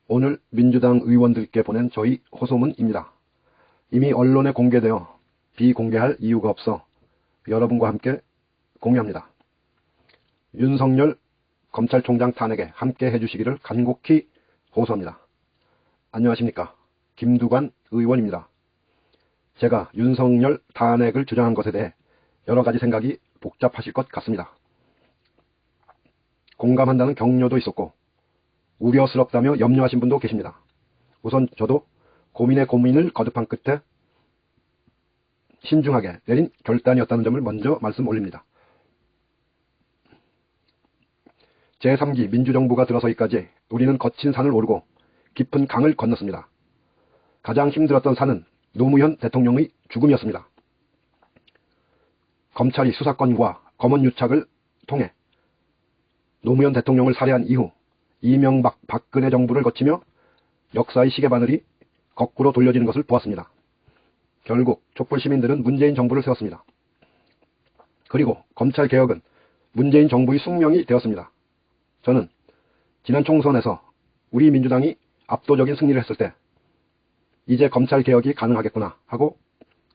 오늘 민주당 의원들께 보낸 저희 호소문입니다. 이미 언론에 공개되어 비공개할 이유가 없어 여러분과 함께 공유합니다. 윤석열 검찰총장 탄핵에 함께 해주시기를 간곡히 호소합니다. 안녕하십니까. 김두관 의원입니다. 제가 윤석열 탄핵을 주장한 것에 대해 여러 가지 생각이 복잡하실 것 같습니다. 공감한다는 격려도 있었고 우려스럽다며 염려하신 분도 계십니다. 우선 저도 고민의 고민을 거듭한 끝에 신중하게 내린 결단이었다는 점을 먼저 말씀 올립니다. 제3기 민주정부가 들어서기까지 우리는 거친 산을 오르고 깊은 강을 건넜습니다. 가장 힘들었던 산은 노무현 대통령의 죽음이었습니다. 검찰이 수사권과 검언유착을 통해 노무현 대통령을 살해한 이후 이명박, 박근혜 정부를 거치며 역사의 시계바늘이 거꾸로 돌려지는 것을 보았습니다. 결국 촛불 시민들은 문재인 정부를 세웠습니다. 그리고 검찰개혁은 문재인 정부의 숙명이 되었습니다. 저는 지난 총선에서 우리 민주당이 압도적인 승리를 했을 때 이제 검찰개혁이 가능하겠구나 하고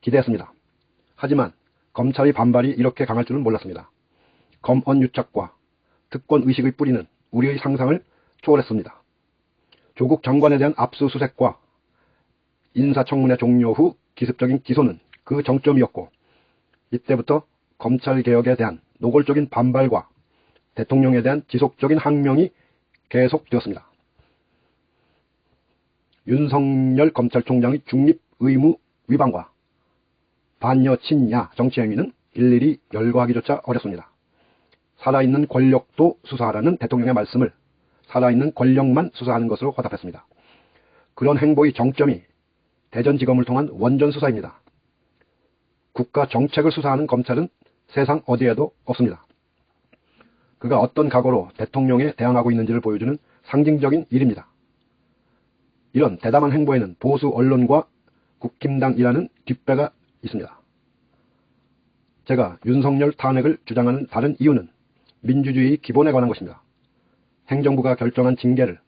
기대했습니다. 하지만 검찰의 반발이 이렇게 강할 줄은 몰랐습니다. 검언유착과 특권의식의 뿌리는 우리의 상상을 초월했습니다. 조국 장관에 대한 압수수색과 인사청문회 종료 후 기습적인 기소는 그 정점이었고 이때부터 검찰개혁에 대한 노골적인 반발과 대통령에 대한 지속적인 항명이 계속되었습니다. 윤석열 검찰총장의 중립 의무 위반과 반여 친야 정치행위는 일일이 열거하기조차 어렵습니다. 살아있는 권력도 수사하라는 대통령의 말씀을 살아있는 권력만 수사하는 것으로 화답했습니다. 그런 행보의 정점이 대전지검을 통한 원전수사입니다. 국가 정책을 수사하는 검찰은 세상 어디에도 없습니다. 그가 어떤 각오로 대통령에 대항하고 있는지를 보여주는 상징적인 일입니다. 이런 대담한 행보에는 보수 언론과 국힘당이라는 뒷배가 있습니다. 제가 윤석열 탄핵을 주장하는 다른 이유는 민주주의의 기본에 관한 것입니다. 행정부가 결정한 징계를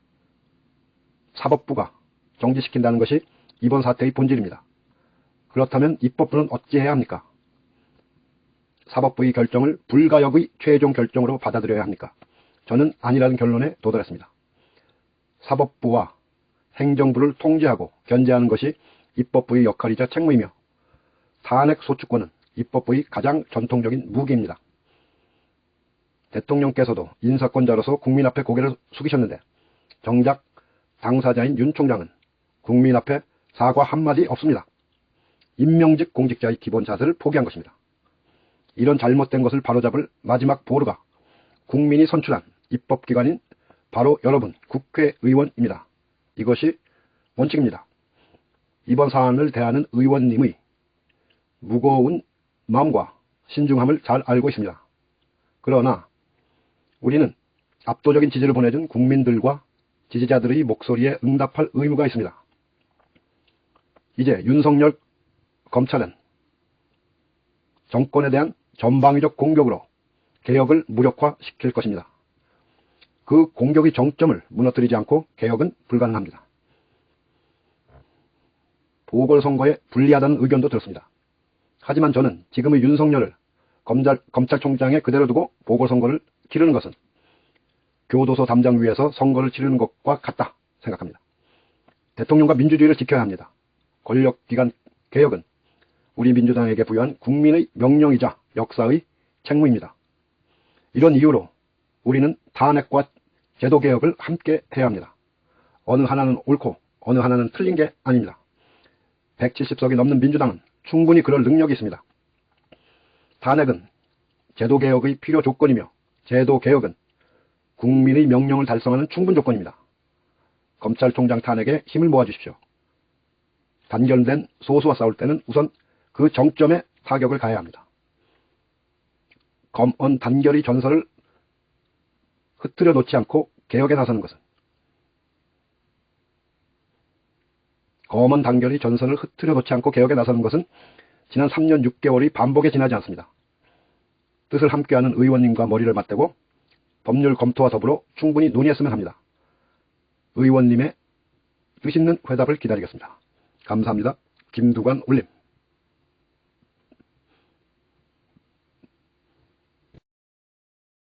사법부가 정지시킨다는 것이 이번 사태의 본질입니다. 그렇다면 입법부는 어찌해야 합니까? 사법부의 결정을 불가역의 최종 결정으로 받아들여야 합니까? 저는 아니라는 결론에 도달했습니다. 사법부와 행정부를 통제하고 견제하는 것이 입법부의 역할이자 책무이며 탄핵 소추권은 입법부의 가장 전통적인 무기입니다. 대통령께서도 인사권자로서 국민 앞에 고개를 숙이셨는데 정작 당사자인 윤 총장은 국민 앞에 사과 한마디 없습니다. 임명직 공직자의 기본 자세를 포기한 것입니다. 이런 잘못된 것을 바로잡을 마지막 보루가 국민이 선출한 입법기관인 바로 여러분 국회의원입니다. 이것이 원칙입니다. 이번 사안을 대하는 의원님의 무거운 마음과 신중함을 잘 알고 있습니다. 그러나 우리는 압도적인 지지를 보내준 국민들과 지지자들의 목소리에 응답할 의무가 있습니다. 이제 윤석열 검찰은 정권에 대한 전방위적 공격으로 개혁을 무력화시킬 것입니다. 그 공격의 정점을 무너뜨리지 않고 개혁은 불가능합니다. 보궐선거에 불리하다는 의견도 들었습니다. 하지만 저는 지금의 윤석열을 검찰총장에 그대로 두고 보궐선거를 치르는 것은 교도소 담장 위에서 선거를 치르는 것과 같다 생각합니다. 대통령과 민주주의를 지켜야 합니다. 권력기관 개혁은 우리 민주당에게 부여한 국민의 명령이자 역사의 책무입니다. 이런 이유로 우리는 탄핵과 제도개혁을 함께 해야 합니다. 어느 하나는 옳고 어느 하나는 틀린 게 아닙니다. 170석이 넘는 민주당은 충분히 그럴 능력이 있습니다. 탄핵은 제도개혁의 필요 조건이며 제도개혁은 국민의 명령을 달성하는 충분 조건입니다. 검찰총장 탄핵에 힘을 모아주십시오. 단결된 소수와 싸울 때는 우선 그 정점에 타격을 가해야 합니다. 검언 단결의 전설을 흐트려 놓지 않고 개혁에 나서는 것은 검언 단결의 전선을 흐트려 놓지 않고 개혁에 나서는 것은 지난 3년 6개월의 반복에 지나지 않습니다. 뜻을 함께하는 의원님과 머리를 맞대고 법률 검토와 더불어 충분히 논의했으면 합니다. 의원님의 뜻있는 회답을 기다리겠습니다. 감사합니다. 김두관 올림.